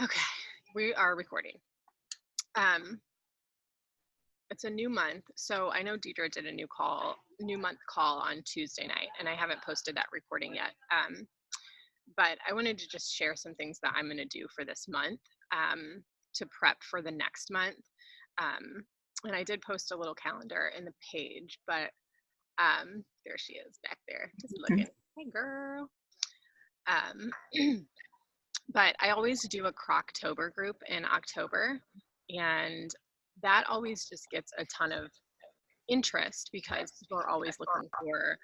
Okay, we are recording. Um, it's a new month, so I know Deidre did a new month call on Tuesday night, and I haven't posted that recording yet. But I wanted to just share some things that I'm going to do for this month to prep for the next month. Um, and I did post a little calendar in the page, but there she is back there, just looking. Hey, girl. Um, but I always do a Croctober group in October, and that always just gets a ton of interest because people are always looking for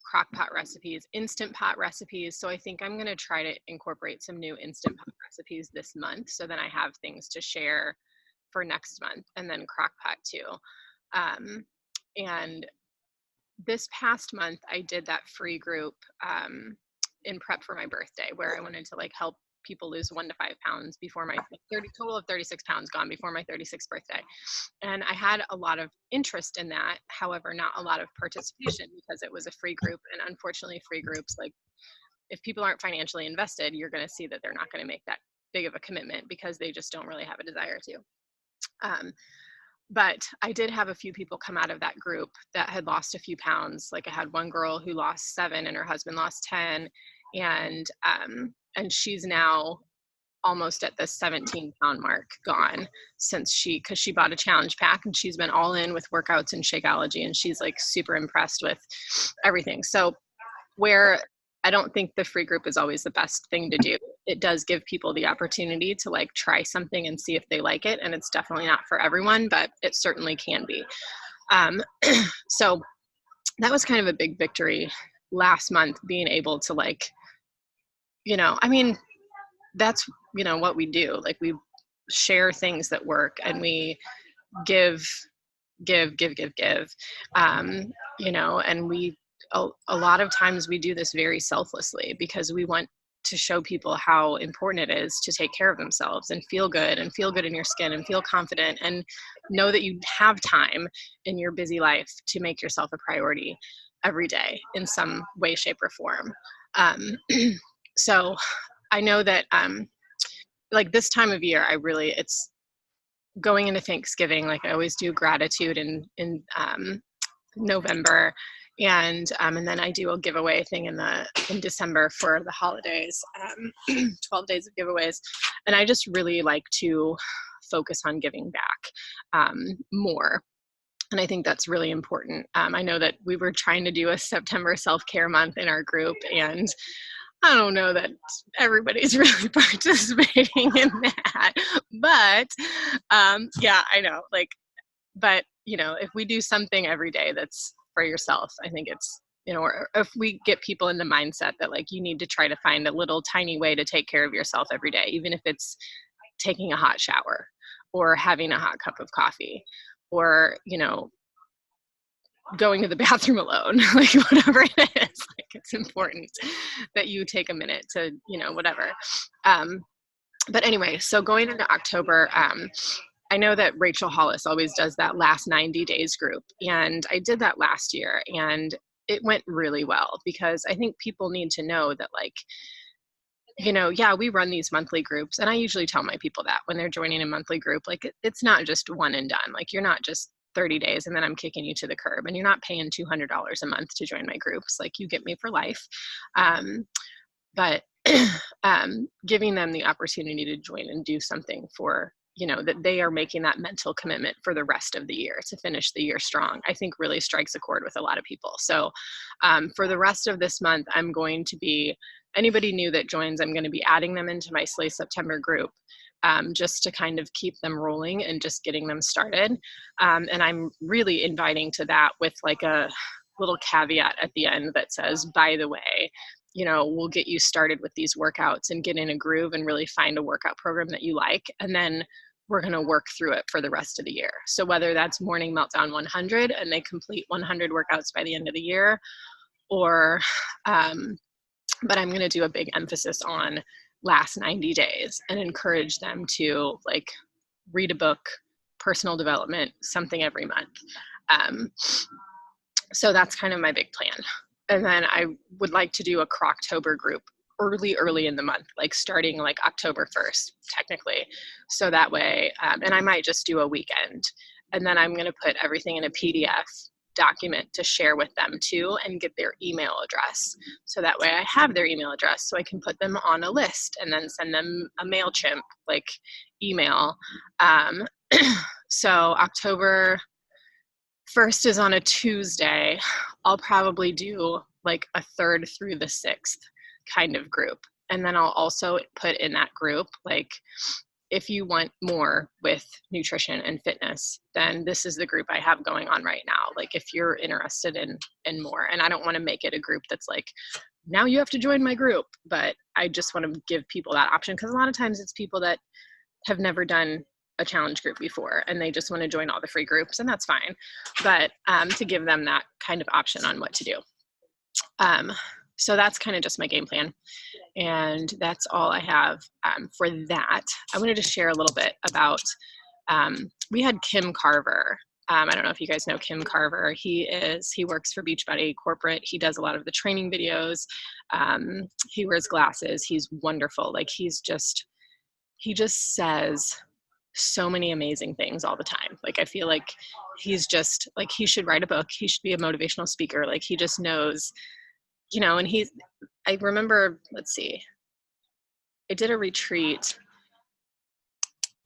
crock pot recipes, instant pot recipes. So I think I'm going to try to incorporate some new instant pot recipes this month, so then I have things to share for next month, and then crock pot too. And this past month I did that free group in prep for my birthday, where I wanted to like help people lose 1 to 5 pounds before my total of 36 pounds gone before my 36th birthday. And I had a lot of interest in that. However, not a lot of participation because it was a free group. And unfortunately, free groups, like if people aren't financially invested, you're going to see that they're not going to make that big of a commitment because they just don't really have a desire to. But I did have a few people come out of that group that had lost a few pounds. Like I had one girl who lost 7 and her husband lost 10. And she's now almost at the 17-pound mark gone because she bought a challenge pack, and she's been all in with workouts and Shakeology, and she's like super impressed with everything. So where I don't think the free group is always the best thing to do, it does give people the opportunity to like try something and see if they like it. And it's definitely not for everyone, but it certainly can be. So that was kind of a big victory last month, being able to like, I mean, that's, what we do. Like we share things that work, and we give, and we, a lot of times we do this very selflessly because we want to show people how important it is to take care of themselves and feel good in your skin and feel confident and know that you have time in your busy life to make yourself a priority every day in some way, shape, or form. So I know that like this time of year, it's going into Thanksgiving. Like I always do gratitude in November, and then I do a giveaway thing in December for the holidays, 12 days of giveaways, and I just really like to focus on giving back more. And I think that's really important. I know that we were trying to do a September self-care month in our group, and I don't know that everybody's really participating in that, but yeah, I know. Like, but if we do something every day that's for yourself, I think it's, or if we get people in the mindset that like you need to try to find a little tiny way to take care of yourself every day, even if it's taking a hot shower or having a hot cup of coffee or, going to the bathroom alone, like whatever it is, like it's important that you take a minute to, whatever. But anyway, so going into October, I know that Rachel Hollis always does that last 90 days group. And I did that last year, and it went really well because I think people need to know that like, yeah, we run these monthly groups. And I usually tell my people that when they're joining a monthly group, like it's not just one and done. Like you're not just 30 days and then I'm kicking you to the curb, and you're not paying $200 a month to join my groups. Like you get me for life. But giving them the opportunity to join and do something for, that they are making that mental commitment for the rest of the year to finish the year strong, I think really strikes a chord with a lot of people. So for the rest of this month, I'm going to be, anybody new that joins, I'm going to be adding them into my Slay September group. Just to kind of keep them rolling and just getting them started. And I'm really inviting to that with like a little caveat at the end that says, by the way, we'll get you started with these workouts and get in a groove and really find a workout program that you like. And then we're going to work through it for the rest of the year. So whether that's Morning Meltdown 100 and they complete 100 workouts by the end of the year, or, but I'm going to do a big emphasis on last 90 days and encourage them to like read a book, personal development, something every month. So that's kind of my big plan. And then I would like to do a Croctober group early in the month, like starting like October 1st, technically. So that way, and I might just do a weekend, and then I'm going to put everything in a PDF document to share with them too, and get their email address. So that way I have their email address, so I can put them on a list and then send them a MailChimp like email. So October 1st is on a Tuesday. I'll probably do like a 3rd through the 6th kind of group. And then I'll also put in that group, like, if you want more with nutrition and fitness, then this is the group I have going on right now. Like, if you're interested in more, and I don't want to make it a group that's like, now you have to join my group, but I just want to give people that option, because a lot of times it's people that have never done a challenge group before and they just want to join all the free groups, and that's fine. But to give them that kind of option on what to do. So that's kind of just my game plan. And that's all I have for that. I wanted to share a little bit about, we had Kim Carver. I don't know if you guys know Kim Carver. He works for Beachbody Corporate. He does a lot of the training videos. He wears glasses. He's wonderful. Like, he just says so many amazing things all the time. Like, I feel like he's just like, he should write a book. He should be a motivational speaker. Like, he just knows, and I remember, let's see, I did a retreat.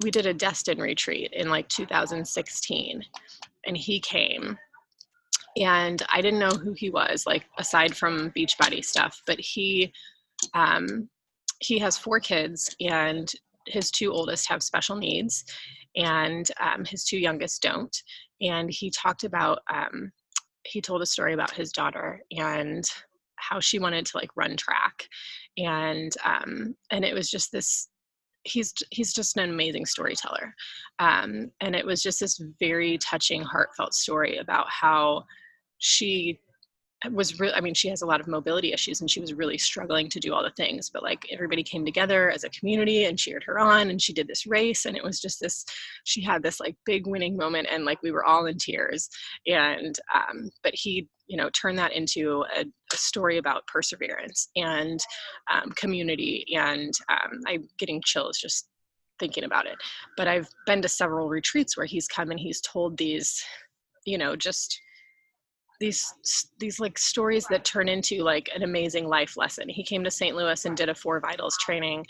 We did a Destin retreat in like 2016, and he came, and I didn't know who he was, like, aside from Beachbody stuff, but he has 4 kids, and his 2 oldest have special needs, and his 2 youngest don't. And he talked about, he told a story about his daughter and how she wanted to like run track, and it was just this, he's just an amazing storyteller, and it was just this very touching, heartfelt story about how she was really, I mean, she has a lot of mobility issues, and she was really struggling to do all the things, but like, everybody came together as a community and cheered her on, and she did this race, and it was just this, she had this like big winning moment, and like, we were all in tears. And but he, turned that into a story about perseverance and community, and I'm getting chills just thinking about it. But I've been to several retreats where he's come and he's told these, just these like stories that turn into like an amazing life lesson. He came to St. Louis and did a 4 Vitals training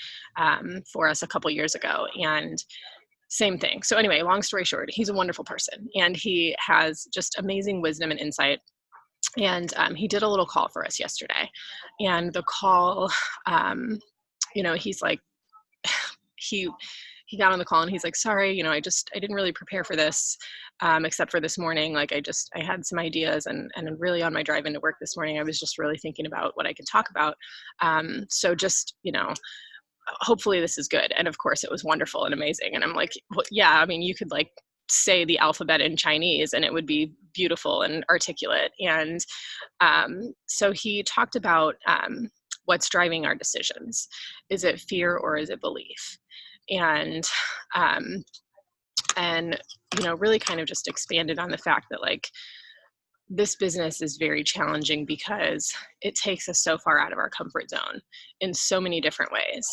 for us a couple years ago, and same thing. So anyway, long story short, he's a wonderful person, and he has just amazing wisdom and insight. And he did a little call for us yesterday, and the call, he's like, he got on the call and he's like, sorry, I didn't really prepare for this, except for this morning. Like, I had some ideas, and really on my drive into work this morning, I was just really thinking about what I could talk about. So just, hopefully this is good. And of course it was wonderful and amazing. And I'm like, well, yeah, I mean, you could like say the alphabet in Chinese and it would be beautiful and articulate. And so he talked about what's driving our decisions. Is it fear or is it belief? And really kind of just expanded on the fact that like, this business is very challenging because it takes us so far out of our comfort zone in so many different ways,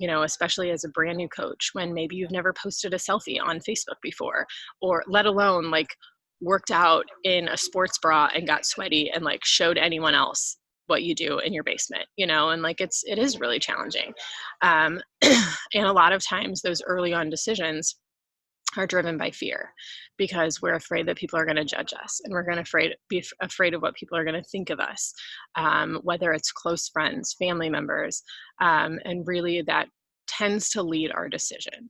especially as a brand new coach, when maybe you've never posted a selfie on Facebook before, or let alone like worked out in a sports bra and got sweaty and like showed anyone else what you do in your basement, and like, it is really challenging. And a lot of times those early on decisions are driven by fear, because we're afraid that people are going to judge us, and we're going to be afraid of what people are going to think of us, whether it's close friends, family members, and really that tends to lead our decision.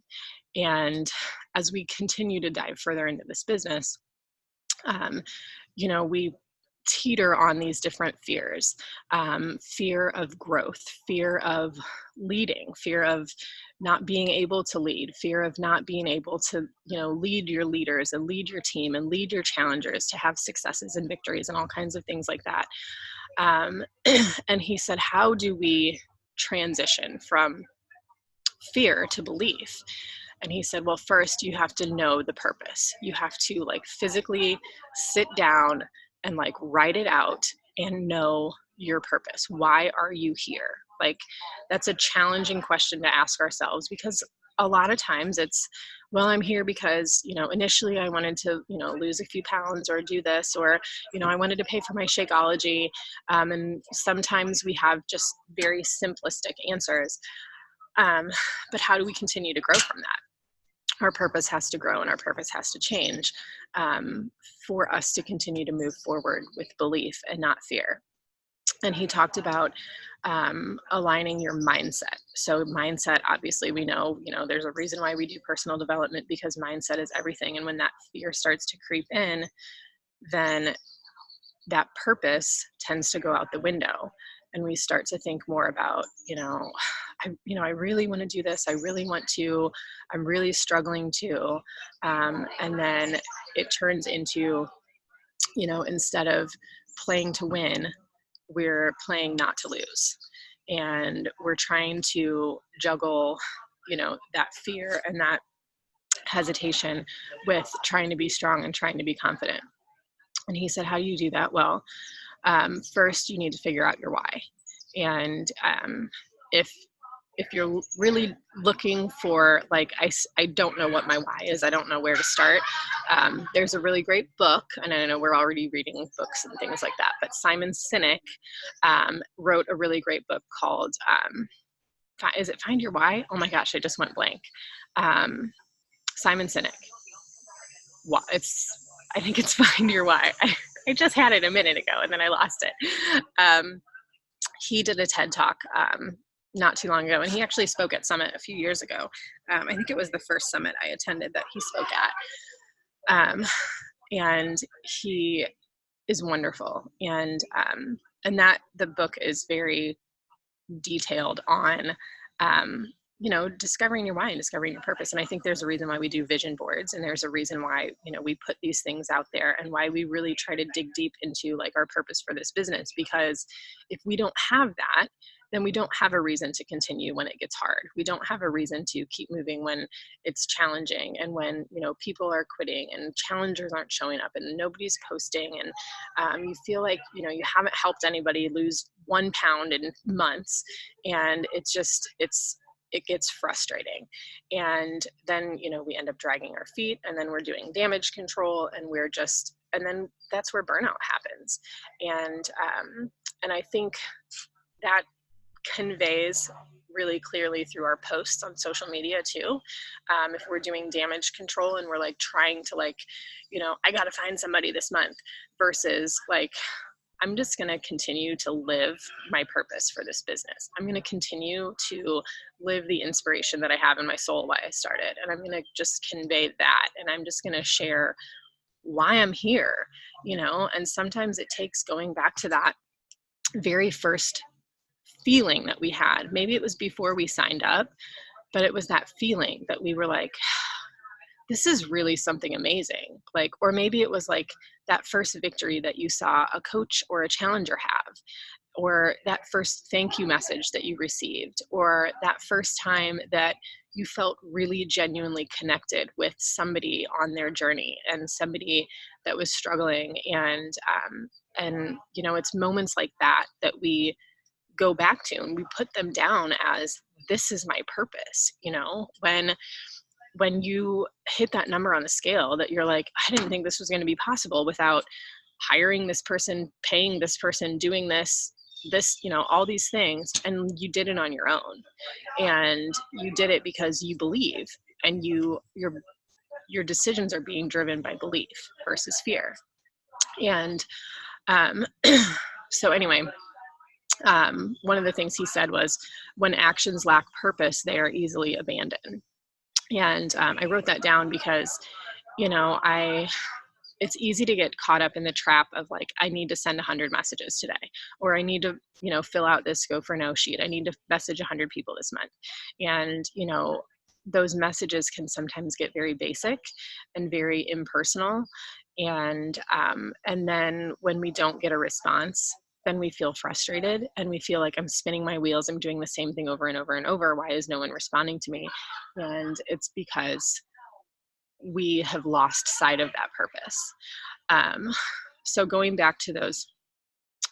And as we continue to dive further into this business, we teeter on these different fears, fear of growth, fear of leading, fear of not being able to lead, fear of not being able to, lead your leaders and lead your team and lead your challengers to have successes and victories and all kinds of things like that. And he said, how do we transition from fear to belief? And he said, well, first you have to know the purpose. You have to like physically sit down and like write it out and know your purpose. Why are you here? Like, that's a challenging question to ask ourselves, because a lot of times it's, well, I'm here because, initially I wanted to, lose a few pounds or do this, or, I wanted to pay for my Shakeology. And sometimes we have just very simplistic answers. But how do we continue to grow from that? Our purpose has to grow and our purpose has to change, for us to continue to move forward with belief and not fear. And he talked about aligning your mindset. So mindset, obviously, we know, there's a reason why we do personal development, because mindset is everything. And when that fear starts to creep in, then that purpose tends to go out the window. And we start to think more about, I really want to do this. I really want to, I'm really struggling to. And then it turns into, instead of playing to win, we're playing not to lose. And we're trying to juggle, that fear and that hesitation with trying to be strong and trying to be confident. And he said, how do you do that? Well, first you need to figure out your why. And if you're really looking for, like, I don't know what my why is, I don't know where to start, there's a really great book, and I know we're already reading books and things like that, but Simon Sinek wrote a really great book called, is it Find Your Why? Oh my gosh, I just went blank. Simon Sinek. I think it's Find Your Why. I just had it a minute ago and then I lost it. He did a TED Talk not too long ago, and he actually spoke at Summit a few years ago. I think it was the first Summit I attended that he spoke at. And he is wonderful. And that the book is very detailed on, discovering your why and discovering your purpose. And I think there's a reason why we do vision boards, and there's a reason why, we put these things out there, and why we really try to dig deep into, like, our purpose for this business. Because if we don't have that, then we don't have a reason to continue when it gets hard. We don't have a reason to keep moving when it's challenging, and when, people are quitting and challengers aren't showing up and nobody's posting, and you feel like, you haven't helped anybody lose 1 pound in months. And it gets frustrating. And then, we end up dragging our feet, and then we're doing damage control, and then that's where burnout happens. And I think that conveys really clearly through our posts on social media too. If we're doing damage control and we're like trying to, like, I got to find somebody this month, versus like, I'm just going to continue to live my purpose for this business. I'm going to continue to live the inspiration that I have in my soul, why I started. And I'm going to just convey that. And I'm just going to share why I'm here, and sometimes it takes going back to that very first feeling that we had. Maybe it was before we signed up, but it was that feeling that we were like, this is really something amazing. Like, or maybe it was like that first victory that you saw a coach or a challenger have, or that first thank you message that you received, or that first time that you felt really genuinely connected with somebody on their journey, and somebody that was struggling. And it's moments like that that we go back to, and we put them down as, this is my purpose. When you hit that number on the scale that you're like, I didn't think this was going to be possible without hiring this person, paying this person, doing this, all these things. And you did it on your own, and you did it because you believe, and your decisions are being driven by belief versus fear. And so anyway, one of the things he said was, when actions lack purpose, they are easily abandoned. And I wrote that down because, it's easy to get caught up in the trap of like, I need to send 100 messages today, or I need to, fill out this go for no sheet. I need to message 100 people this month. And, those messages can sometimes get very basic and very impersonal. And then when we don't get a response, then we feel frustrated, and we feel like, I'm spinning my wheels. I'm doing the same thing over and over and over. Why is no one responding to me? And it's because we have lost sight of that purpose. So going back to those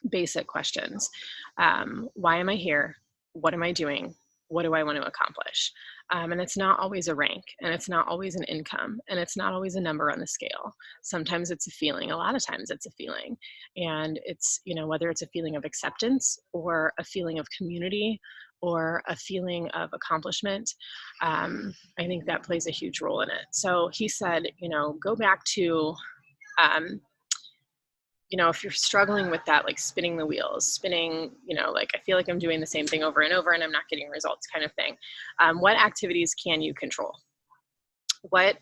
basic questions, why am I here? what am I doing? What do I want to accomplish? And it's not always a rank, and it's not always an income, and it's not always a number on the scale. Sometimes it's a feeling. A lot of times it's a feeling. And it's, whether it's a feeling of acceptance or a feeling of community or a feeling of accomplishment, I think that plays a huge role in it. So he said, go back to, if you're struggling with that, like spinning the wheels, like I feel like I'm doing the same thing over and over and I'm not getting results kind of thing. What activities can you control? What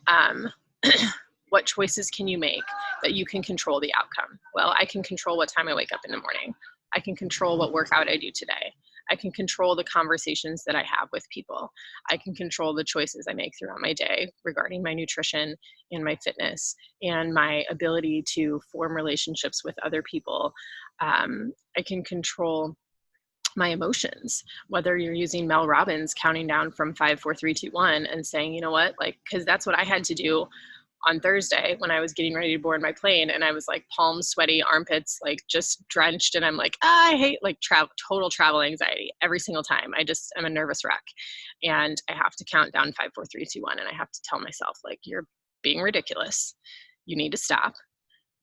what choices can you make that you can control the outcome? Well, I can control what time I wake up in the morning. I can control what workout I do today. I can control the conversations that I have with people. I can control the choices I make throughout my day regarding my nutrition and my fitness and my ability to form relationships with other people. I can control my emotions, whether you're using Mel Robbins counting down from 5, 4, 3, 2, 1 and saying, because that's what I had to do on Thursday when I was getting ready to board my plane, and I was like palms sweaty, armpits like just drenched, and I'm like, I hate like total travel anxiety every single time. I'm a nervous wreck, and I have to count down 5, 4, 3, 2, 1, and I have to tell myself, like, you're being ridiculous. You need to stop.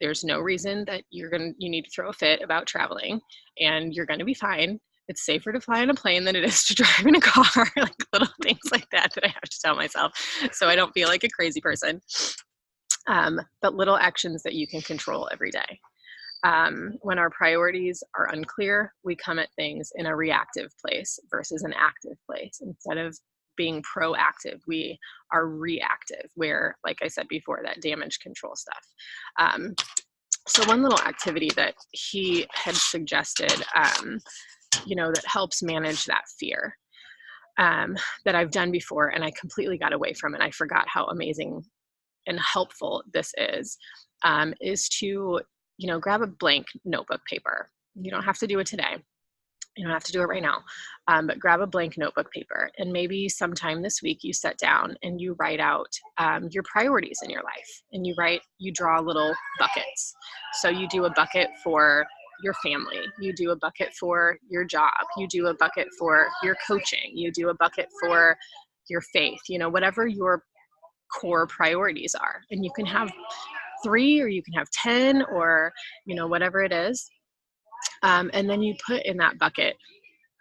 There's no reason that you need to throw a fit about traveling, and you're going to be fine. It's safer to fly on a plane than it is to drive in a car. Like little things like that I have to tell myself so I don't feel like a crazy person. But little actions that you can control every day. When our priorities are unclear, we come at things in a reactive place versus an active place. Instead of being proactive, we are reactive, where, like I said before, that damage control stuff. So one little activity that he had suggested, that helps manage that fear, that I've done before and I completely got away from it. I forgot how amazing and helpful this is to, grab a blank notebook paper. You don't have to do it today. You don't have to do it right now, but grab a blank notebook paper, and maybe sometime this week you sit down and you write out your priorities in your life, and you draw little buckets. So you do a bucket for your family, you do a bucket for your job, you do a bucket for your coaching, you do a bucket for your faith, whatever your core priorities are. And you can have 3 or you can have 10 or, whatever it is. And then you put in that bucket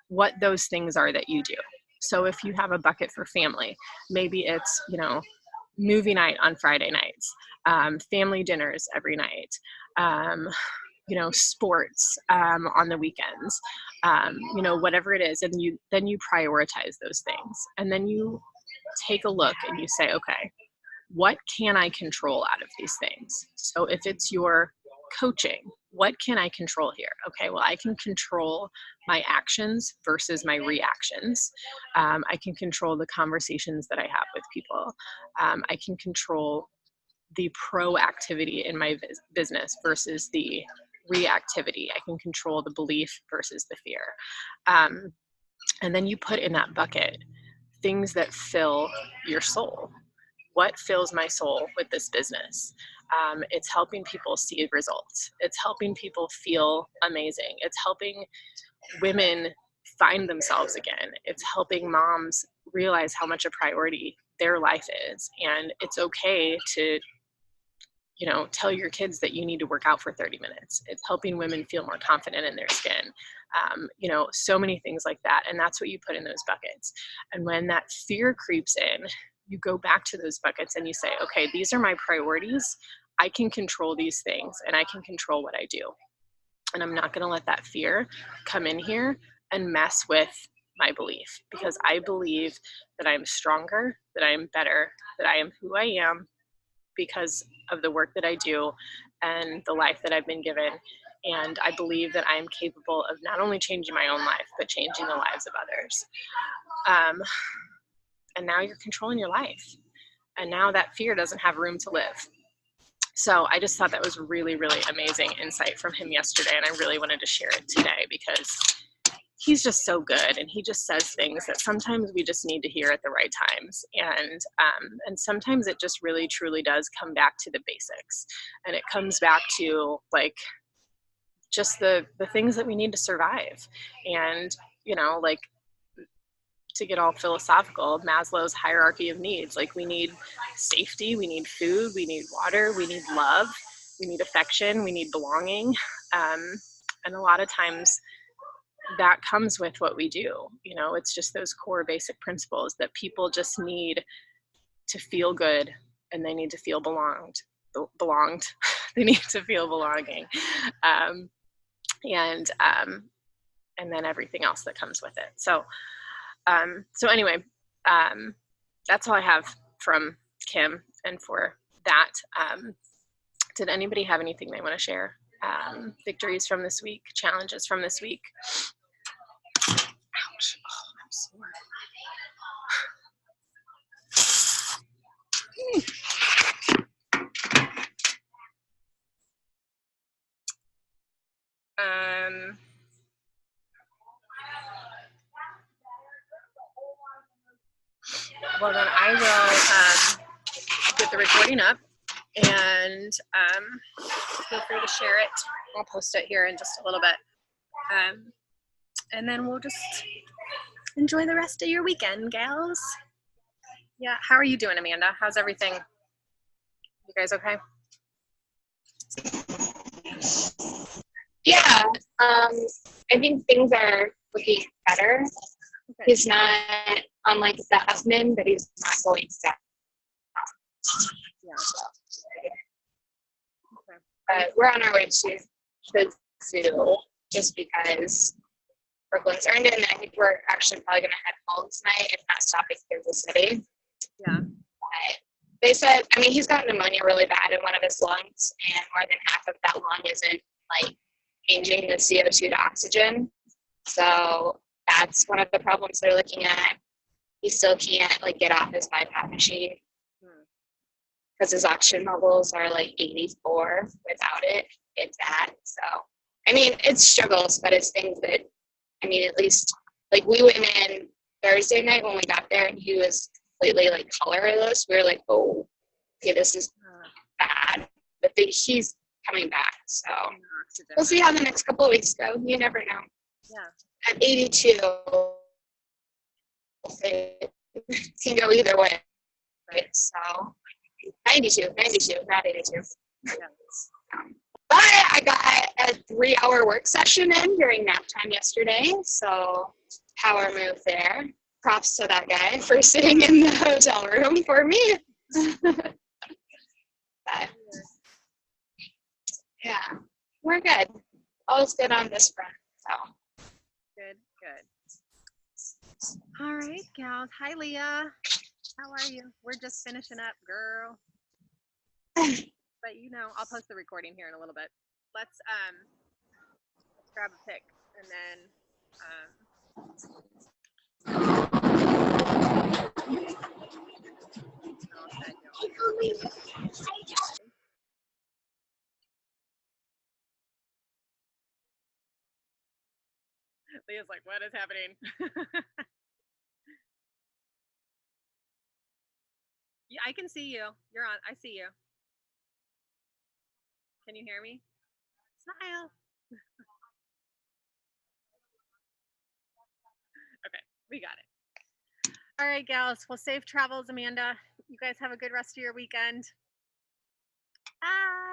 what those things are that you do. So if you have a bucket for family, maybe it's, movie night on Friday nights, family dinners every night, sports on the weekends, whatever it is. And then you prioritize those things. And then you take a look and you say, okay, what can I control out of these things? So if it's your coaching, what can I control here? Okay, well, I can control my actions versus my reactions. I can control the conversations that I have with people. I can control the proactivity in my business versus the reactivity. I can control the belief versus the fear. And then you put in that bucket things that fill your soul. What fills my soul with this business? It's helping people see results. It's helping people feel amazing. It's helping women find themselves again. It's helping moms realize how much a priority their life is. And it's okay to, tell your kids that you need to work out for 30 minutes. It's helping women feel more confident in their skin. So many things like that. And that's what you put in those buckets. And when that fear creeps in, you go back to those buckets and you say, okay, these are my priorities. I can control these things and I can control what I do. And I'm not going to let that fear come in here and mess with my belief, because I believe that I'm stronger, that I am better, that I am who I am because of the work that I do and the life that I've been given. And I believe that I am capable of not only changing my own life, but changing the lives of others. And now you're controlling your life. And now that fear doesn't have room to live. So I just thought that was really, really amazing insight from him yesterday. And I really wanted to share it today because he's just so good. And he just says things that sometimes we just need to hear at the right times. And sometimes it just really, truly does come back to the basics. And it comes back to like just the things that we need to survive. And, like to get all philosophical, Maslow's hierarchy of needs. Like we need safety, we need food, we need water, we need love, we need affection, we need belonging. And a lot of times that comes with what we do. You know, it's just those core basic principles that people just need to feel good, and they need to feel belonged. They need to feel belonging. And then everything else that comes with it. So anyway, that's all I have from Kim. And for that, did anybody have anything they want to share? Victories from this week, challenges from this week? Ouch. Oh, I'm sore. Well, then I will get the recording up, and feel free to share it. I'll post it here in just a little bit. And then we'll just enjoy the rest of your weekend, gals. Yeah, how are you doing, Amanda? How's everything? You guys okay? Yeah, I think things are looking better. Okay. He's not unlike the husband, but he's not going down. Yeah. Okay. But we're on our way to the zoo just because Brooklyn's earned it, and I think we're actually probably going to head home tonight, if not stopping through the city. Yeah. But they said, I mean, he's got pneumonia really bad in one of his lungs, and more than half of that lung isn't like changing the CO2 to oxygen. So that's one of the problems they're looking at. He still can't like get off his BiPAP machine because his oxygen levels are like 84. Without it, it's at. So, I mean, it's struggles, but it's things that, I mean, at least like we went in Thursday night when we got there and he was completely like colorless. We were like, oh, okay, this is bad. But he's coming back. So we'll see how the next couple of weeks go. You never know. Yeah. At 82, it can go either way. Right? So 92, not 82. Yeah. But I got a 3-hour work session in during nap time yesterday. So power move there. Props to that guy for sitting in the hotel room for me. But, yeah, we're good. All's good on this front. So. Good. All right, gals. Hi, Leah. How are you? We're just finishing up, girl. But you know, I'll post the recording here in a little bit. Let's grab a pic and then Leah's like, what is happening? Yeah, I can see you. You're on. I see you. Can you hear me? Smile. Okay, we got it. All right, gals. Well, safe travels, Amanda. You guys have a good rest of your weekend. Bye.